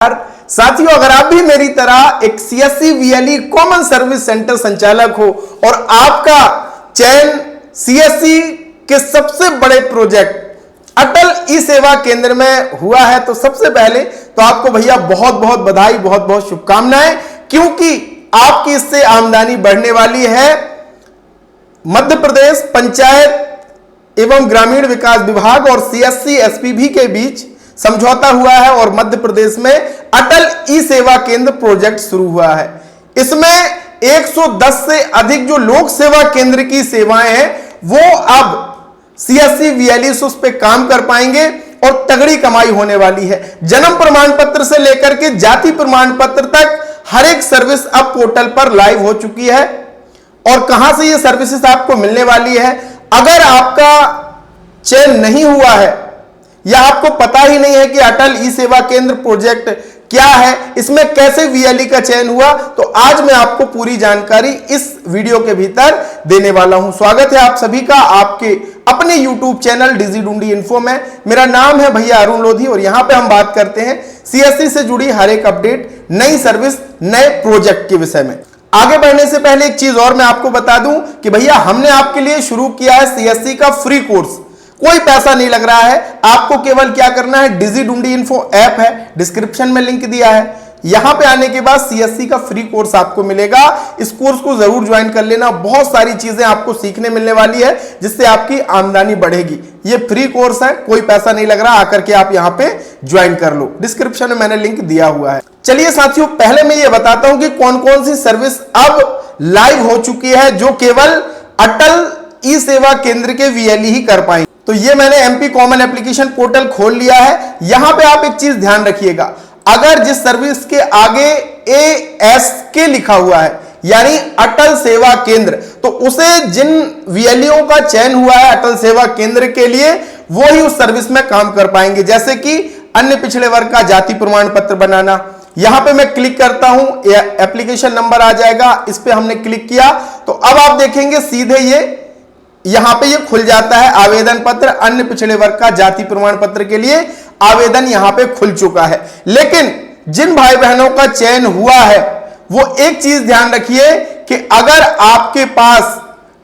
साथियों, अगर आप भी मेरी तरह एक CSC VLE common service centre संचालक हो और आपका चयन सीएससी के सबसे बड़े प्रोजेक्ट अटल ई सेवा केंद्र में हुआ है, तो सबसे पहले तो आपको भैया बहुत बहुत बधाई, बहुत बहुत शुभकामनाएं, क्योंकि आपकी इससे आमदनी बढ़ने वाली है। मध्य प्रदेश पंचायत एवं ग्रामीण विकास विभाग और सीएससी एसपीबी के बीच समझौता हुआ है और मध्य प्रदेश में अटल ई सेवा केंद्र प्रोजेक्ट शुरू हुआ है। इसमें 110 से अधिक जो लोक सेवा केंद्र की सेवाएं हैं वो अब सीएससी वीएलई उस पे काम कर पाएंगे और तगड़ी कमाई होने वाली है। जन्म प्रमाण पत्र से लेकर के जाति प्रमाण पत्र तक हर एक सर्विस अब पोर्टल पर लाइव हो चुकी है। और कहां से ये सर्विसेज आपको मिलने वाली है? अगर आपका चयन नहीं हुआ है या आपको पता ही नहीं है कि अटल ई सेवा केंद्र प्रोजेक्ट क्या है, इसमें कैसे वीएलई का चयन हुआ, तो आज मैं आपको पूरी जानकारी इस वीडियो के भीतर देने वाला हूं। स्वागत है आप सभी का आपके अपने YouTube चैनल डिजिडुंडी इन्फो में। मेरा नाम है भैया अरुण लोधी और यहां पे हम बात करते हैं सीएससी से जुड़ी हर एक अपडेट, नई सर्विस, नए प्रोजेक्ट के विषय में। आगे बढ़ने से पहले एक चीज और मैं आपको बता दूं कि भैया हमने आपके लिए शुरू किया है सीएससी का फ्री कोर्स। कोई पैसा नहीं लग रहा है, आपको केवल क्या करना है, डिजिडुंडी इन्फो ऐप है, डिस्क्रिप्शन में लिंक दिया है, यहां पे आने के बाद सीएससी का फ्री कोर्स आपको मिलेगा। इस कोर्स को जरूर ज्वाइन कर लेना, बहुत सारी चीजें आपको सीखने मिलने वाली है जिससे आपकी आमदनी बढ़ेगी। ये फ्री कोर्स है, कोई पैसा नहीं लग रहा, आकर के आप यहां पे ज्वाइन कर लो, डिस्क्रिप्शन में मैंने लिंक दिया हुआ है। चलिए साथियों, पहले मैं ये बताता हूं कि कौन कौन सी सर्विस अब लाइव हो चुकी है जो केवल अटल ई सेवा केंद्र के वीएलई ही कर पाएंगे। तो ये मैंने एमपी कॉमन एप्लीकेशन पोर्टल खोल लिया है। यहां पे आप एक चीज ध्यान रखिएगा, अगर जिस सर्विस के आगे ASK लिखा हुआ है यानी अटल सेवा केंद्र, तो उसे जिन वीएलईओ का चयन हुआ है अटल सेवा केंद्र के लिए, वो ही उस सर्विस में काम कर पाएंगे। जैसे कि अन्य पिछड़े वर्ग का जाति प्रमाण पत्र बनाना, यहां पे मैं क्लिक करता हूं, एप्लीकेशन नंबर आ जाएगा, इस पे हमने क्लिक किया तो अब आप देखेंगे सीधे ये यहां पे ये खुल जाता है आवेदन पत्र, अन्य पिछड़े वर्ग का जाति प्रमाण पत्र के लिए आवेदन यहां पे खुल चुका है। लेकिन जिन भाई बहनों का चयन हुआ है वो एक चीज ध्यान रखिए कि अगर आपके पास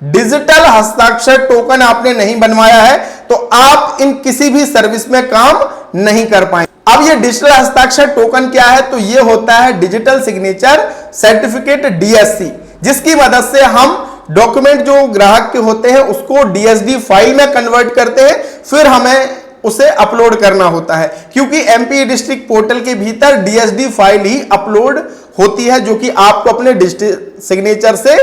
डिजिटल हस्ताक्षर टोकन आपने नहीं बनवाया है तो आप इन किसी भी सर्विस में काम नहीं कर पाएंगे। अब ये डिजिटल हस्ताक्षर टोकन क्या है? तो ये होता है डिजिटल सिग्नेचर सर्टिफिकेट DSC, जिसकी मदद से हम डॉक्यूमेंट जो ग्राहक के होते हैं उसको DSD फाइल में कन्वर्ट करते हैं, फिर हमें उसे अपलोड करना होता है, क्योंकि एमपी डिस्ट्रिक्ट पोर्टल के भीतर DSD फाइल ही अपलोड होती है जो कि आपको अपने डिजिटल सिग्नेचर से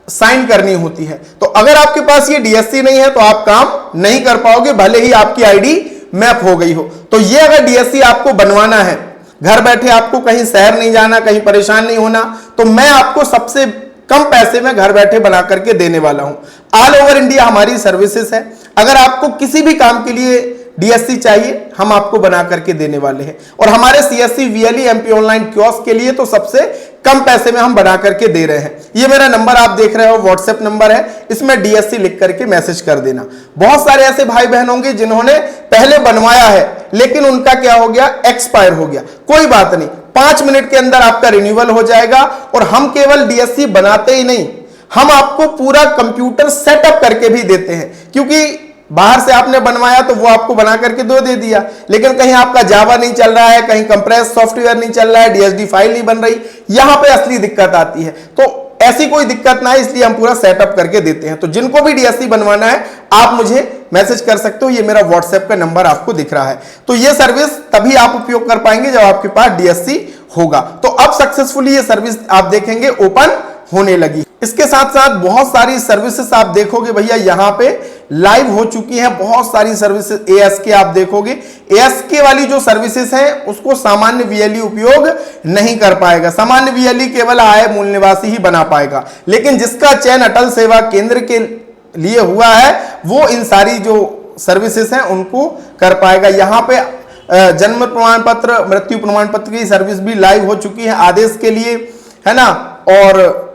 साइन करनी होती है। तो अगर आपके पास ये DSC नहीं है तो आप काम नहीं कर पाओगे, भले ही आपकी आईडी मैप हो गई हो। तो ये अगर DSC आपको बनवाना है, घर बैठे आपको कहीं शहर नहीं जाना, कहीं परेशान नहीं होना, तो मैं आपको सबसे कम पैसे में घर बैठे बना करके देने वाला हूं। ऑल ओवर इंडिया हमारी सर्विसेज है, अगर आपको किसी भी काम के लिए DSC चाहिए हम आपको बना करके देने वाले हैं। और हमारे CSC VLE MP online kiosk के लिए तो सबसे कम पैसे में हम बना करके दे रहे हैं। ये मेरा नंबर आप देख रहे हो, व्हाट्सएप नंबर है, इसमें DSC लिख करके मैसेज कर देना। बहुत सारे ऐसे भाई बहन होंगे जिन्होंने पहले बनवाया है लेकिन उनका क्या हो गया, एक्सपायर हो गया। कोई बात नहीं, 5 मिनट के अंदर आपका रिन्यूअल हो जाएगा। और हम केवल DSC बनाते ही नहीं, हम आपको पूरा कंप्यूटर सेटअप करके भी देते हैं, क्योंकि बाहर से आपने बनवाया तो वो आपको बना करके दे दिया, लेकिन कहीं आपका जावा नहीं चल रहा है, कहीं कंप्रेस सॉफ्टवेयर नहीं चल रहा है, DSD फाइल नहीं बन रही, यहां पे असली दिक्कत आती है। तो ऐसी कोई दिक्कत ना है, इसलिए हम पूरा सेटअप करके देते हैं। तो जिनको भी DSC बनवाना है आप मुझे मैसेज कर सकते हो, ये मेरा व्हाट्सएप का नंबर आपको दिख रहा है। तो ये सर्विस तभी आप उपयोग कर पाएंगे जब आपके पास DSC होगा। तो अब सक्सेसफुली ये सर्विस आप देखेंगे ओपन होने लगी। इसके साथ साथ बहुत सारी सर्विसेज आप देखोगे भैया यहां पे लाइव हो चुकी हैं, बहुत सारी सर्विसेज। ASK आप देखोगे, ASK वाली जो सर्विसेज हैं उसको सामान्य वीएलई उपयोग नहीं कर पाएगा, सामान्य वीएलई केवल आय मूल निवासी ही बना पाएगा। लेकिन जिसका चयन अटल सेवा केंद्र के लिए हुआ है वो इन सारी जो सर्विसेज हैं उनको कर पाएगा। यहाँ पे जन्म प्रमाण पत्र, मृत्यु प्रमाण पत्र की सर्विस भी लाइव हो चुकी है आदेश के लिए, है ना। और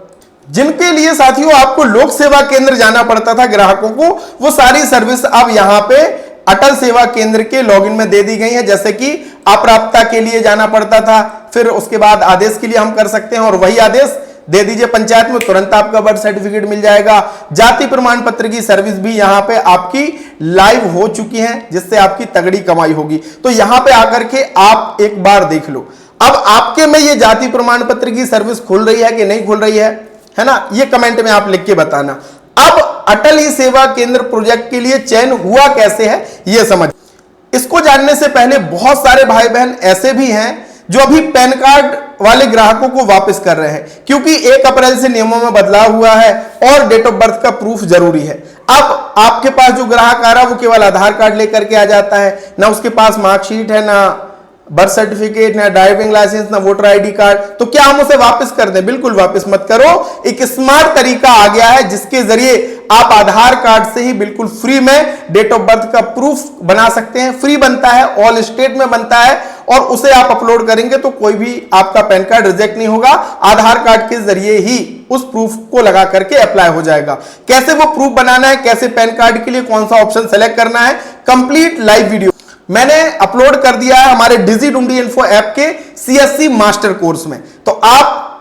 जिनके लिए साथियों आपको लोक सेवा केंद्र जाना पड़ता था ग्राहकों को, वो सारी सर्विस अब यहां पे अटल सेवा केंद्र के लॉगिन में दे दी गई है। जैसे कि अप्राप्यता के लिए जाना पड़ता था, फिर उसके बाद आदेश के लिए हम कर सकते हैं और वही आदेश दे दीजिए पंचायत में, तुरंत आपका बर्थ सर्टिफिकेट मिल जाएगा। जाति प्रमाण पत्र की सर्विस भी यहां पे आपकी लाइव हो चुकी है, जिससे आपकी तगड़ी कमाई होगी। तो यहां पे आकर के आप एक बार देख लो। अब आपके में ये जाति प्रमाण पत्र की सर्विस खुल रही है कि नहीं खुल रही है ना, ये कमेंट में आप लिख के बताना। अब अटल ई सेवा केंद्र प्रोजेक्ट के लिए चयन हुआ कैसे है ये समझ। इसको जानने से पहले बहुत सारे भाई बहन ऐसे भी हैं जो अभी पैन कार्ड वाले ग्राहकों को वापस कर रहे हैं, क्योंकि 1 अप्रैल से नियमों में बदलाव हुआ है और डेट ऑफ बर्थ का प्रूफ जरूरी है। अब आपके पास जो ग्राहक आ रहा है वो केवल आधार कार्ड लेकर के आ जाता है, ना उसके पास मार्कशीट है, ना बर्थ सर्टिफिकेट, ना ड्राइविंग लाइसेंस, ना वोटर आईडी कार्ड। तो क्या हम उसे वापस कर दें? बिल्कुल वापस मत करो। एक स्मार्ट तरीका आ गया है जिसके जरिए आप आधार कार्ड से ही बिल्कुल फ्री में डेट ऑफ बर्थ का प्रूफ बना सकते हैं। फ्री बनता है, ऑल स्टेट में बनता है और उसे आप अपलोड करेंगे तो कोई भी आपका पैन कार्ड रिजेक्ट नहीं होगा। आधार कार्ड के जरिए ही उस प्रूफ को लगा करके अप्लाई हो जाएगा। कैसे वो प्रूफ बनाना है, कैसे पैन कार्ड के लिए कौन सा ऑप्शन सेलेक्ट करना है, कंप्लीट लाइव वीडियो मैंने अपलोड कर दिया है हमारे डिजी.इन्फो ऐप के सीएससी मास्टर कोर्स में। तो आप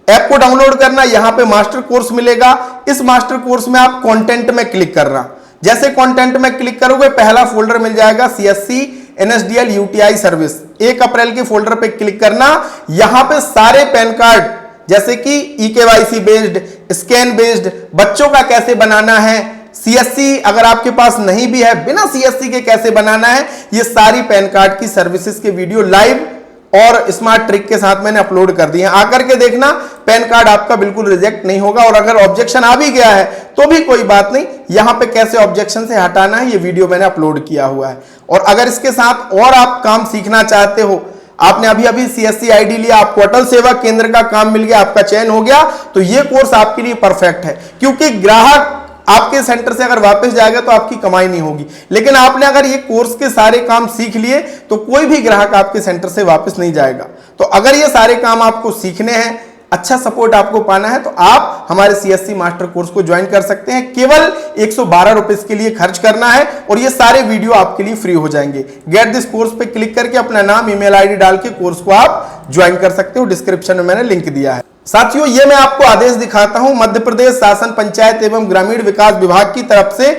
ऐप को डाउनलोड करना, यहां पे मास्टर कोर्स मिलेगा। इस मास्टर कोर्स में आप कंटेंट में क्लिक करना। जैसे कंटेंट में क्लिक करोगे पहला फोल्डर मिल जाएगा सीएससी एनएसडीएल यूटीआई सर्विस। 1 अप्रैल के फोल्डर पे क्लिक करना। यहां पे सारे पैन कार्ड जैसे कि ईकेवाईसी बेस्ड, स्कैन बेस्ड, बच्चों का कैसे बनाना है, सीएससी अगर आपके पास नहीं भी है बिना सीएससी के कैसे बनाना है, ये सारी पैन कार्ड की सर्विसेज के वीडियो लाइव और स्मार्ट ट्रिक के साथ मैंने अपलोड कर दिए हैं। आकर के देखना, पैन कार्ड आपका बिल्कुल रिजेक्ट नहीं होगा। और अगर ऑब्जेक्शन आ भी गया है तो भी कोई बात नहीं, यहां पे कैसे ऑब्जेक्शन से हटाना है ये वीडियो मैंने अपलोड किया हुआ है। और अगर इसके साथ और आप काम सीखना चाहते हो, आपने अभी अभी सीएससी आईडी लिया, आपको अटल सेवा केंद्र का काम मिल गया, आपका चयन हो गया, तो ये कोर्स आपके लिए परफेक्ट है। क्योंकि ग्राहक आपके सेंटर से अगर वापस जाएगा तो आपकी कमाई नहीं होगी, लेकिन आपने अगर ये कोर्स के सारे काम सीख लिए तो कोई भी ग्राहक आपके सेंटर से वापस नहीं जाएगा। तो अगर ये सारे काम आपको सीखने हैं, अच्छा सपोर्ट आपको पाना है, तो आप हमारे सीएससी मास्टर कोर्स को ज्वाइन कर सकते हैं। केवल 112 रुपए के लिए खर्च करना है और ये सारे वीडियो आपके लिए फ्री हो जाएंगे। गेट दिस कोर्स पे क्लिक करके अपना नाम, ईमेल आईडी डाल के कोर्स को आप ज्वाइन कर सकते हो। डिस्क्रिप्शन में मैंने लिंक दिया है। साथियों, ये मैं आपको आदेश दिखाता हूं मध्य प्रदेश शासन पंचायत एवं ग्रामीण विकास विभाग की तरफ से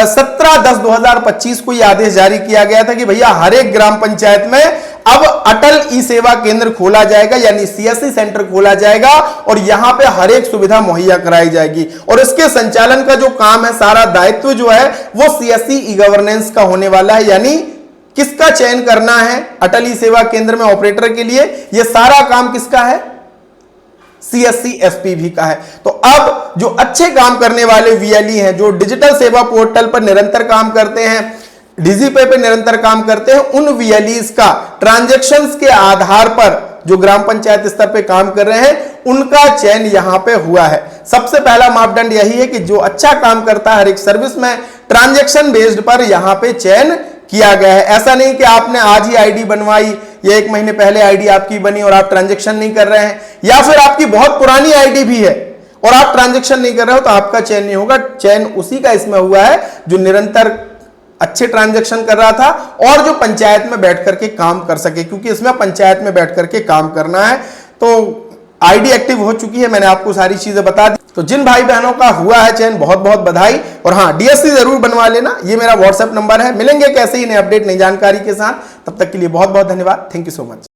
17/10/2025 को यह आदेश जारी किया गया था कि भैया हर एक ग्राम पंचायत में अब अटल ई सेवा केंद्र खोला जाएगा, यानी सीएससी सेंटर खोला जाएगा और यहां पे हर एक सुविधा मुहैया कराई जाएगी। और इसके संचालन का जो काम है, सारा दायित्व जो है वो सीएससी ई गवर्नेंस का होने वाला है। यानी किसका चयन करना है अटल ई सेवा केंद्र में ऑपरेटर के लिए, यह सारा काम किसका है? सीएससी एसपीवी का है। तो अब जो अच्छे काम करने वाले वीएलई हैं, जो डिजिटल सेवा पोर्टल पर निरंतर काम करते हैं, डीजीपे पे निरंतर काम करते हैं, उन वीएलईज का ट्रांजैक्शंस के आधार पर जो ग्राम पंचायत स्तर पे काम कर रहे हैं उनका चयन यहां पे हुआ है। सबसे पहला मापदंड यही है कि जो अच्छा काम करता है हर एक सर्विस में, ट्रांजैक्शन बेस्ड पर यहां पे चयन किया गया है। ऐसा नहीं कि आपने आज ही आईडी बनवाई या 1 महीने पहले आईडी आपकी बनी और आप ट्रांजैक्शन नहीं कर रहे हैं, या फिर आपकी बहुत पुरानी आईडी भी है और आप ट्रांजैक्शन नहीं कर रहे हो, तो आपका चयन नहीं होगा। चयन उसी का इसमें हुआ है जो निरंतर अच्छे ट्रांजैक्शन कर रहा था और जो पंचायत में बैठ करके काम कर सके, क्योंकि इसमें पंचायत में बैठ करके काम करना है। तो आईडी एक्टिव हो चुकी है, मैंने आपको सारी चीजें बता दी। तो जिन भाई बहनों का हुआ है चयन, बहुत बहुत बधाई। और हाँ, डीएससी जरूर बनवा लेना, ये मेरा व्हाट्सएप नंबर है। मिलेंगे कैसे ही नए अपडेट, नई जानकारी के साथ, तब तक के लिए बहुत बहुत धन्यवाद। Thank you so much.